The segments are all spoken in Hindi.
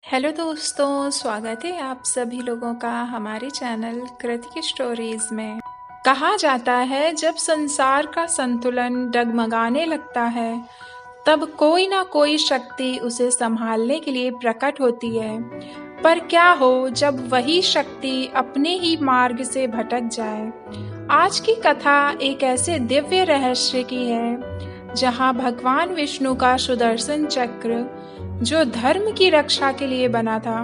हेलो दोस्तों, स्वागत है आप सभी लोगों का हमारे चैनल कृति स्टोरीज में। कहा जाता है जब संसार का संतुलन डगमगाने लगता है तब कोई ना कोई शक्ति उसे संभालने के लिए प्रकट होती है। पर क्या हो जब वही शक्ति अपने ही मार्ग से भटक जाए। आज की कथा एक ऐसे दिव्य रहस्य की है जहां भगवान विष्णु का सुदर्शन चक्र, जो धर्म की रक्षा के लिए बना था,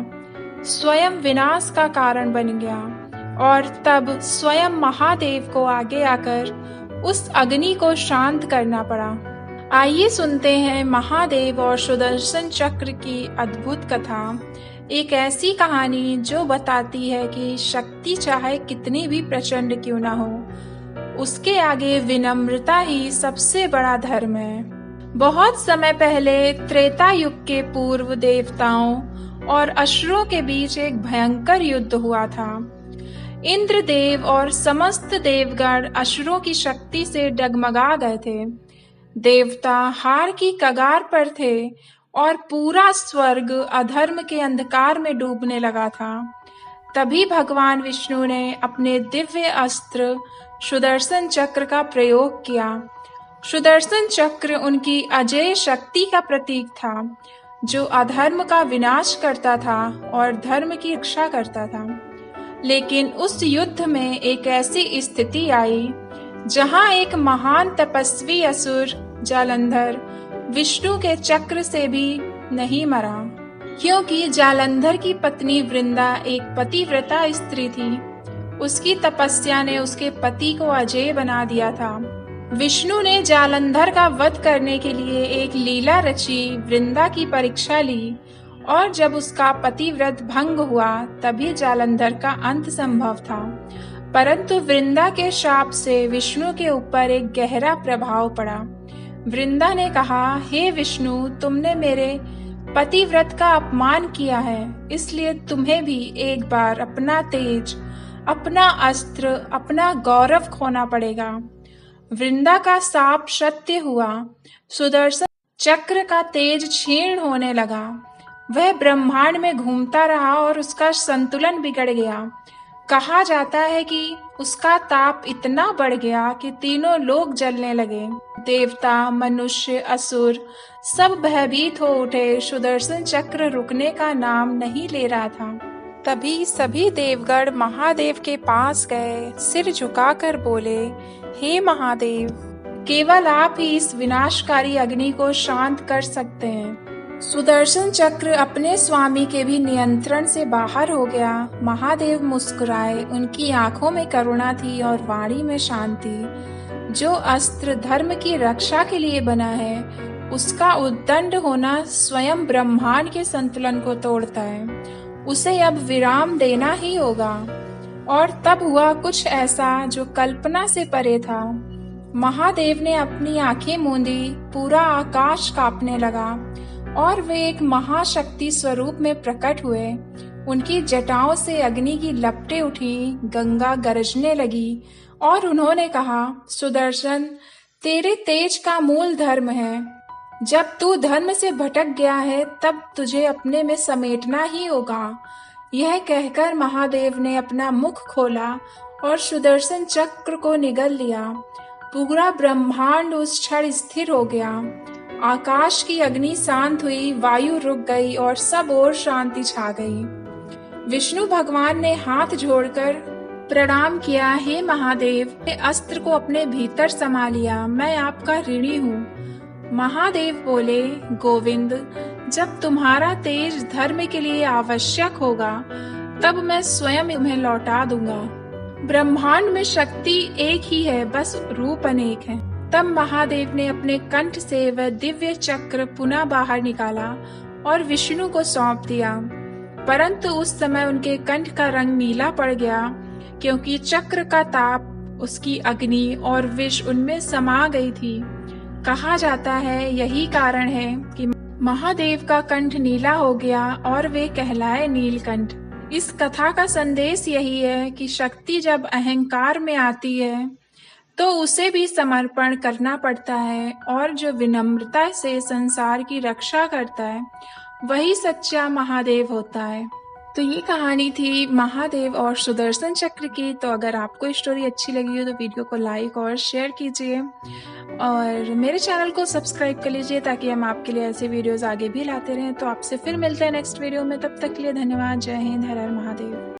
स्वयं विनाश का कारण बन गया और तब स्वयं महादेव को आगे आकर उस अग्नि को शांत करना पड़ा। आइए सुनते हैं महादेव और सुदर्शन चक्र की अद्भुत कथा। एक ऐसी कहानी जो बताती है कि शक्ति चाहे कितनी भी प्रचंड क्यों ना हो, उसके आगे विनम्रता ही सबसे बड़ा धर्म है। बहुत समय पहले त्रेता युग के पूर्व देवताओं और असुरों के बीच एक भयंकर युद्ध हुआ था। इंद्रदेव और समस्त देवगण असुरों की शक्ति से डगमगा गए थे। देवता हार की कगार पर थे और पूरा स्वर्ग अधर्म के अंधकार में डूबने लगा था। तभी भगवान विष्णु ने अपने दिव्य अस्त्र सुदर्शन चक्र का प्रयोग किया। सुदर्शन चक्र उनकी अजेय शक्ति का प्रतीक था, जो अधर्म का विनाश करता था और धर्म की रक्षा करता था। लेकिन उस युद्ध में एक ऐसी स्थिति आई जहां एक महान तपस्वी असुर जालंधर विष्णु के चक्र से भी नहीं मरा, क्योंकि जालंधर की पत्नी वृंदा एक पतिव्रता स्त्री थी। उसकी तपस्या ने उसके पति को अजेय बना दिया था। विष्णु ने जालंधर का वध करने के लिए एक लीला रची, वृंदा की परीक्षा ली और जब उसका पतिव्रत भंग हुआ तभी जालंधर का अंत संभव था। परंतु वृंदा के शाप से विष्णु के ऊपर एक गहरा प्रभाव पड़ा। वृंदा ने कहा, हे विष्णु, तुमने मेरे पतिव्रत का अपमान किया है, इसलिए तुम्हें भी एक बार अपना तेज, अपना अस्त्र, अपना गौरव खोना पड़ेगा। वृंदा का शाप सत्य हुआ। सुदर्शन चक्र का तेज क्षीण होने लगा। वह ब्रह्मांड में घूमता रहा और उसका संतुलन बिगड़ गया। कहा जाता है कि उसका ताप इतना बढ़ गया कि तीनों लोग जलने लगे। देवता, मनुष्य, असुर सब भयभीत हो उठे। सुदर्शन चक्र रुकने का नाम नहीं ले रहा था। तभी सभी देवगण महादेव के पास गए, सिर झुकाकर बोले, हे महादेव, केवल आप ही इस विनाशकारी अग्नि को शांत कर सकते हैं। सुदर्शन चक्र अपने स्वामी के भी नियंत्रण से बाहर हो गया। महादेव मुस्कुराए, उनकी आंखों में करुणा थी और वाणी में शांति। जो अस्त्र धर्म की रक्षा के लिए बना है, उसका उद्दंड होना स्वयं ब्रह्मांड के संतुलन को तोड़ता है। उसे अब विराम देना ही होगा। और तब हुआ कुछ ऐसा जो कल्पना से परे था। महादेव ने अपनी आंखें मूंदी, पूरा आकाश कांपने लगा और वे एक महाशक्ति स्वरूप में प्रकट हुए। उनकी जटाओं से अग्नि की लपटें उठी, गंगा गरजने लगी और उन्होंने कहा, सुदर्शन, तेरे तेज का मूल धर्म है। जब तू धर्म से भटक गया है तब तुझे अपने में समेटना ही होगा। यह कहकर महादेव ने अपना मुख खोला और सुदर्शन चक्र को निगल लिया। पूरा ब्रह्मांड उस क्षण स्थिर हो गया। आकाश की अग्नि शांत हुई, वायु रुक गई और सब ओर शांति छा गई। विष्णु भगवान ने हाथ जोड़कर प्रणाम किया, हे महादेव, अस्त्र को अपने भीतर समा लिया, मैं आपका ऋणी हूँ। महादेव बोले, गोविंद, जब तुम्हारा तेज धर्म के लिए आवश्यक होगा तब मैं स्वयं तुम्हें लौटा दूंगा। ब्रह्मांड में शक्ति एक ही है, बस रूप अनेक है। तब महादेव ने अपने कंठ से वह दिव्य चक्र पुनः बाहर निकाला और विष्णु को सौंप दिया। परंतु उस समय उनके कंठ का रंग नीला पड़ गया, क्योंकि चक्र का ताप, उसकी अग्नि और विष उनमें समा गई थी। कहा जाता है यही कारण है कि महादेव का कंठ नीला हो गया और वे कहलाए नीलकंठ। इस कथा का संदेश यही है कि शक्ति जब अहंकार में आती है तो उसे भी समर्पण करना पड़ता है, और जो विनम्रता से संसार की रक्षा करता है वही सच्चा महादेव होता है। तो ये कहानी थी महादेव और सुदर्शन चक्र की। तो अगर आपको स्टोरी अच्छी लगी हो तो वीडियो को लाइक और शेयर कीजिए और मेरे चैनल को सब्सक्राइब कर लीजिए ताकि हम आपके लिए ऐसे वीडियोस आगे भी लाते रहें। तो आपसे फिर मिलते हैं नेक्स्ट वीडियो में। तब तक के लिए धन्यवाद। जय हिंद। हर हर महादेव।